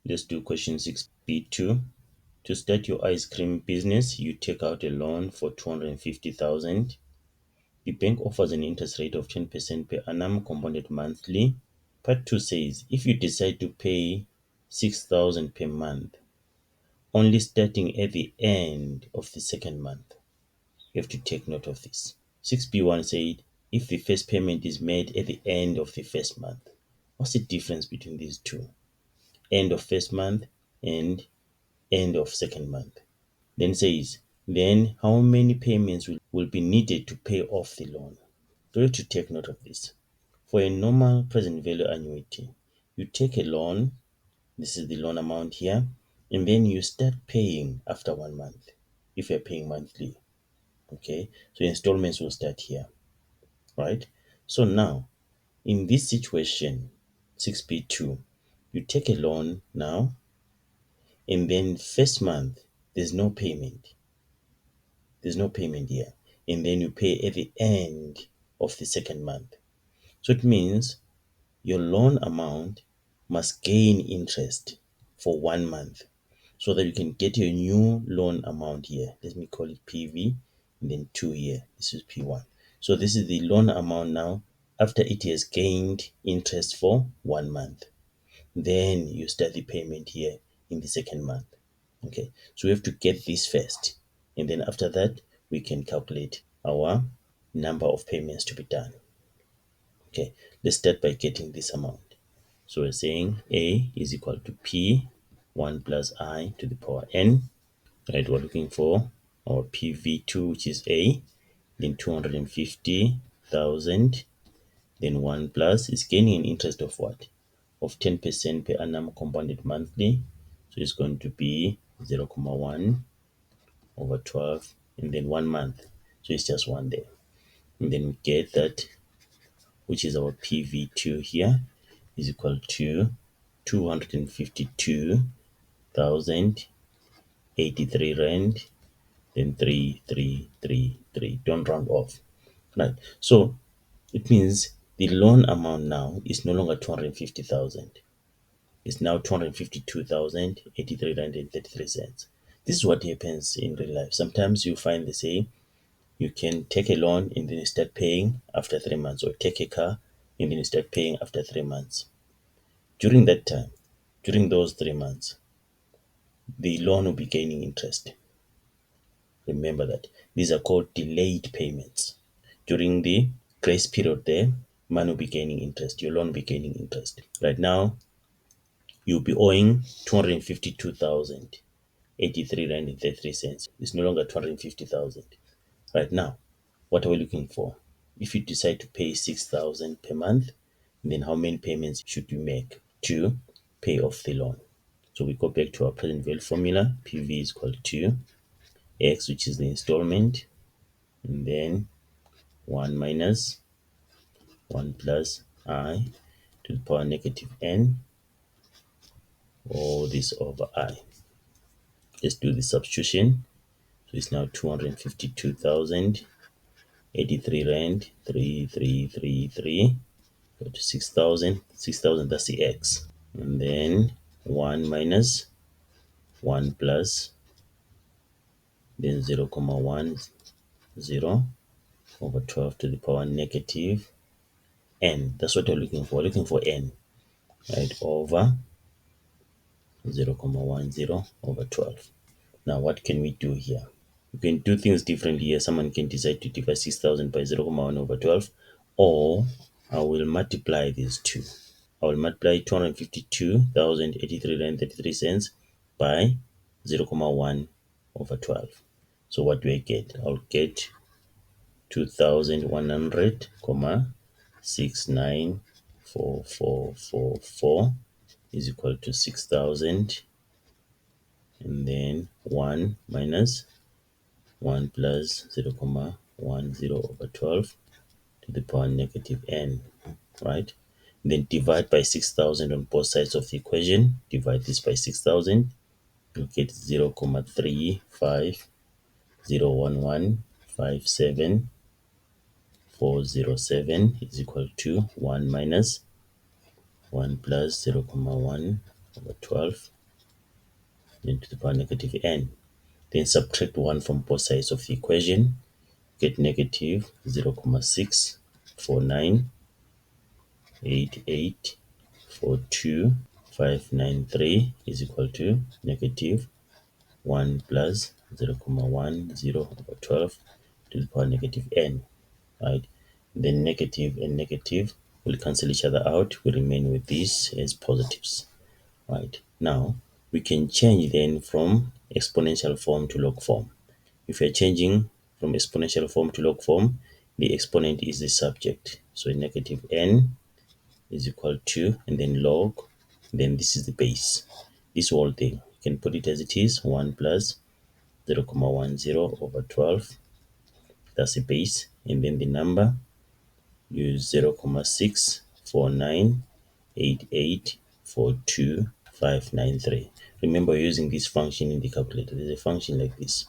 Let's do question 6b2. To start your ice cream business, you take out a loan for 250,000. The bank offers an interest rate of 10% per annum compounded monthly. Part 2 says, if you decide to pay 6,000 per month, only starting at the end of the second month, you have to take note of this. 6b1 said, if the first payment is made at the end of the first month. What's the difference between these two? End of first month and end of second month. Then says, then how many payments will be needed to pay off the loan? So you have to take note of this. For a normal present value annuity, you take a loan, this is the loan amount here, and then you start paying after 1 month, if you're paying monthly. Okay, so installments will start here, right? So now, in this situation, 6b2, you take a loan now, and then first month, there's no payment. There's no payment here. And then you pay at the end of the second month. So it means your loan amount must gain interest for 1 month so that you can get your new loan amount here. Let me call it PV, and then 2 here. This is P1. So this is the loan amount now after it has gained interest for 1 month. Then you start the payment here in the second month. Okay, so we have to get this first, and then after that we can calculate our number of payments to be done. Okay, let's start by getting this amount. So we're saying A is equal to P 1 plus I to the power n. Right, we're looking for our PV2, which is A, then 250,000, then 1 plus is gaining an interest of what? Of 10% per annum compounded monthly. So it's going to be 0.1 over 12, and then 1 month. So it's just 1 day. And then we get that, which is our PV2 here, is equal to 252,083 rand, then 3333. Don't round off. Right. So it means the loan amount now is no longer 250,000. It's now 252,083 rand and 33 cents. This is what happens in real life. Sometimes you find they say you can take a loan and then you start paying after 3 months, or take a car and then you start paying after 3 months. During that time, during those 3 months, the loan will be gaining interest. Remember that. These are called delayed payments. During the grace period there, money will be gaining interest. Your loan will be gaining interest. Right now, you'll be owing 252,083 rand and 33 cents. It's no longer 250,000. Right now, what are we looking for? If you decide to pay 6,000 per month, then how many payments should you make to pay off the loan? So we go back to our present value formula. PV is equal to X, which is the installment, and then 1 minus 1 plus I to the power negative n, all this over I. Let's do the substitution. So it's now 252,083 rand, 3333, go to 6,000. 6,000, that's the X. And then 1 minus 1 plus, then 0.10 over 12 to the power negative n. That's what we're looking for. We're looking for n, right, over 0.10 over 12. Now, what can we do here? You can do things differently here. Someone can decide to divide 6,000 by 0.1 over 12, or I will multiply these two. I will multiply 252,083 and 33 cents by 0.1 over 12. So what do I get? I'll get 2,100, 694444 is equal to 6,000, and then 1 minus 1 plus 0.10 over 12 to the power negative n, right? Then divide by 6,000 on both sides of the equation. Divide this by 6,000. You'll get 0.3501157407 is equal to 1 minus 1 plus 0.1 over 12 then to the power negative n. Then subtract 1 from both sides of the equation, get negative 0.6498842 is equal to negative 1 plus 0.10 over 12 to the power negative n, right? Then negative and negative will cancel each other out. We remain with these as positives, right? Now, we can change then from exponential form to log form. If you're changing from exponential form to log form, the exponent is the subject. So negative n is equal to, and then log, then this is the base. This whole thing, you can put it as it is, 1 plus 0.10 over 12, that's the base, and then the number, use 0.6498842.593. Remember, using this function in the calculator. There's a function like this.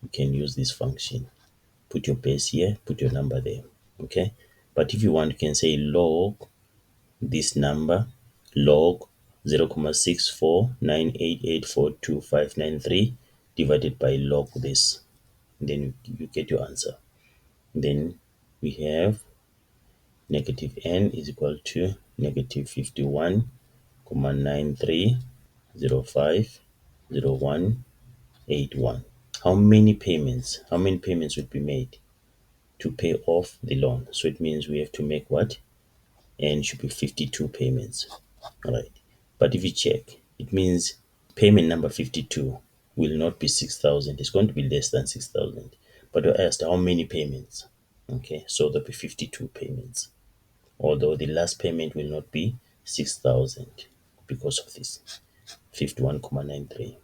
You can use this function. Put your base here, put your number there. Okay. But if you want, you can say log this number, log 0.6498842.593 divided by log this. Then you get your answer. Then we have negative n is equal to negative 51,93050181. How many payments would be made to pay off the loan? So it means we have to make what? N should be 52 payments. All right. But if you check, it means payment number 52 will not be 6,000. It's going to be less than 6,000. But you're asked how many payments. Okay, so there'll be 52 payments. Although the last payment will not be 6,000 because of this 51,93.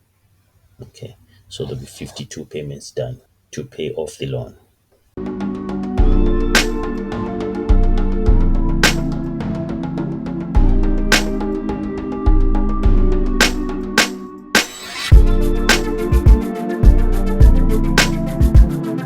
Okay, so there'll be 52 payments done to pay off the loan.